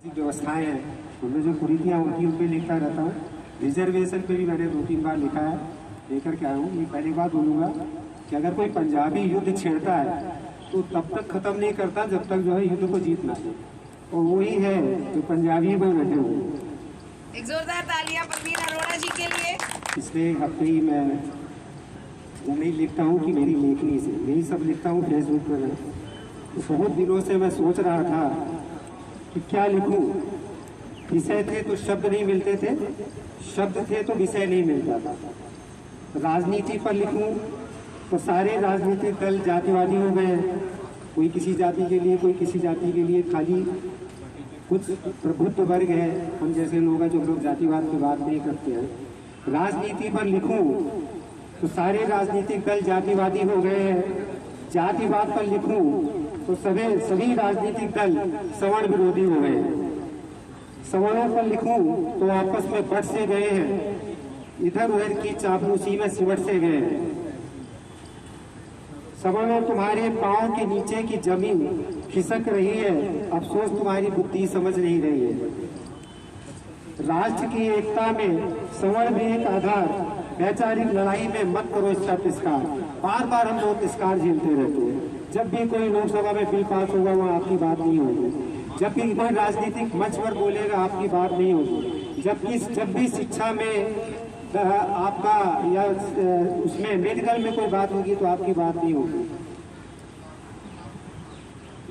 व्यवस्थाएं हैं उनमें जो कुरीतियाँ होती हैं उन पर लिखता रहता हूँ। रिजर्वेशन पे भी मैंने 2-3 बार लिखा है, लेकर के आया हूँ। ये पहली बात बोलूँगा कि अगर कोई पंजाबी युद्ध छेड़ता है तो तब तक खत्म नहीं करता जब तक जो है युद्ध को जीतना है, और वही है जो पंजाबी में बैठे हुए। एक जोरदार तालियां परवीन अरोड़ा जी के लिए। पिछले हफ्ते ही मैं नहीं लिखता हूँ कि मेरी लेखनी से यही सब लिखता हूँ फेसबुक पर। तो बहुत दिनों से मैं सोच रहा था कि क्या लिखूं। विषय थे तो शब्द नहीं मिलते थे, शब्द थे तो विषय नहीं मिलता था। राजनीति पर लिखूं तो सारे राजनीतिक दल जातिवादी हो गए। कोई किसी जाति के लिए, कोई किसी जाति के लिए, खाली कुछ प्रभुत्व वर्ग है, हम जैसे लोग हैं जो लोग जातिवाद की बात नहीं करते हैं। राजनीति पर लिखूं तो सारे राजनीतिक दल जातिवादी हो गए हैं। जातिवाद पर लिखूं तो सभी राजनीतिक दल सवर्ण विरोधी हो गए हैं। सवर्णों पर लिखूं तो आपस में बट से गए हैं, इधर उधर की चापलूसी में सिमट से गए हैं। सवर्णों तुम्हारे पांव के नीचे की जमीन खिसक रही है, अफसोस तुम्हारी बुद्धि समझ नहीं रही है। राष्ट्र की एकता में सवर्ण भी एक आधार, वैचारिक लड़ाई में मत करो इसका तिरस्कार। बार बार हम लोग तिरस्कार झेलते रहते हैं। जब भी कोई लोकसभा में बिल पास होगा वहाँ आपकी बात नहीं होगी, जब भी कोई राजनीतिक मंच पर बोलेगा आपकी बात नहीं होगी, जब भी शिक्षा में आपका या उसमें मेडिकल में कोई बात होगी तो आपकी बात नहीं होगी।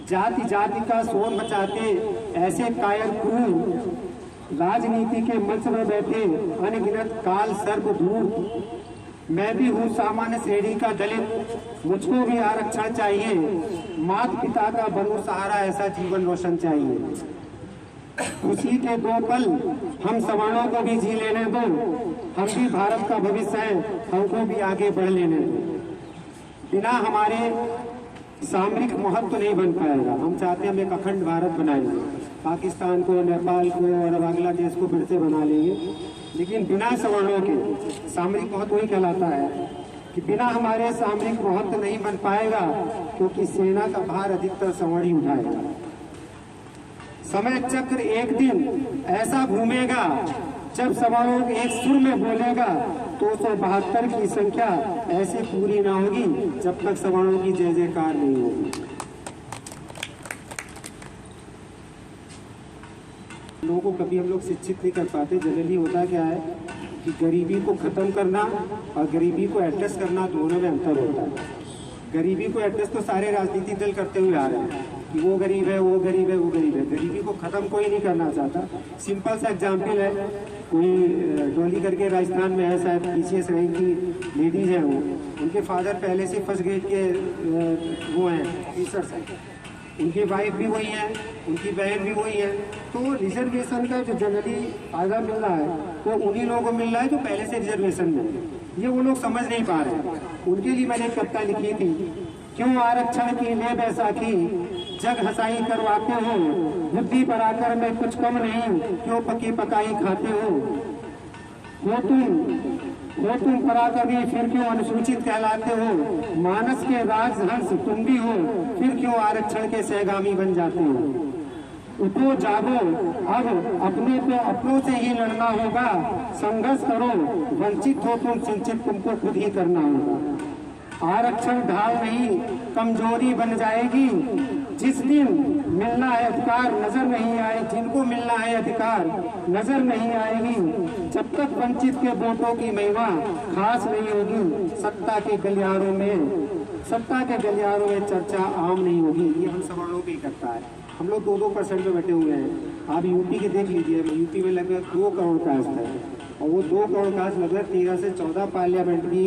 जाति जाति का शोर मचाते ऐसे कायर क्रूर राजनीति के मंच में बैठे अनगिनत काल सर्प दूर। मैं भी हूँ सामान्य श्रेणी का दलित, मुझको भी आरक्षण चाहिए। माता पिता का बनूं सहारा, ऐसा जीवन रोशन चाहिए। खुशी के 2 पल हम सवर्णों को भी जी लेने दो, हम भी भारत का भविष्य है, हमको भी आगे बढ़ लेने दो। बिना हमारे सामरिक महत्व नहीं बन पाएगा। हम चाहते हैं हम एक अखंड भारत बनाएंगे, पाकिस्तान को, नेपाल को और बांग्लादेश को फिर से बना लेंगे, लेकिन बिना सवर्णों के सामरिक महत्व वही कहलाता है कि बिना हमारे सामरिक महत्व नहीं बन पाएगा, क्योंकि सेना का भार अधिकतर सवर्ण ही उठाएगा। समय चक्र एक दिन ऐसा घूमेगा जब सवर्णों एक सुर में बोलेगा। 272 की संख्या ऐसे पूरी ना होगी जब तक सवर्णों की जय जयकार नहीं होगी। लोगों को कभी हम लोग शिक्षित नहीं कर पाते। जनरली होता क्या है कि गरीबी को खत्म करना और गरीबी को एड्रेस करना, दोनों में अंतर होता है। गरीबी को एड्रेस तो सारे राजनीतिक दल करते हुए आ रहे हैं कि वो गरीब है, वो गरीब है, वो गरीब है। गरीबी को खत्म कोई नहीं करना चाहता। सिंपल सा एग्जाम्पल है, कोई डोली करके राजस्थान में है, शायद पीसीएस रैंक की लेडीज है, वो उनके फादर पहले से फर्स्ट ग्रेड के वो हैं टीचर्स हैं, उनकी वाइफ भी वही है, उनकी बहन भी वही है। तो रिजर्वेशन का जो जनरली फायदा मिल रहा है वो उन्हीं लोगों को मिल रहा है जो पहले से रिजर्वेशन में। ये वो लोग समझ नहीं पा रहे। उनके लिए मैंने कविता लिखी थी, क्यों आरक्षण की ले बैसाखी, जग हंसाई करवाते हो, बुद्धि पर आकर में कुछ कम नहीं, क्यों पकी पकाई खाते हो तुम पराकवि, फिर क्यों अनुसूचित कहलाते हो, मानस के राजहंस तुम भी हो, फिर क्यों आरक्षण के सहगामी बन जाते हो। उठो जागो, अब अपनों से ही लड़ना होगा, संघर्ष करो, वंचित हो तुम, सिंचित तुमको खुद ही करना होगा। आरक्षण ढाल नहीं कमजोरी बन जाएगी, जिस दिन मिलना है अधिकार नजर नहीं आए, जिनको मिलना है अधिकार नजर नहीं आएगी, जब तक वंचित के वोटों की महिमा खास नहीं होगी, सत्ता के गलियारों में चर्चा आम नहीं होगी। ये हम सवर्णों पे ही करता है। हम लोग 2% में बैठे हुए हैं। आप यूपी के देख लीजिए, यूपी में लगभग 2 करोड़ कास्ट है, और वो 2 करोड़ कास्ट लगभग 13 से 14 पार्लियामेंट की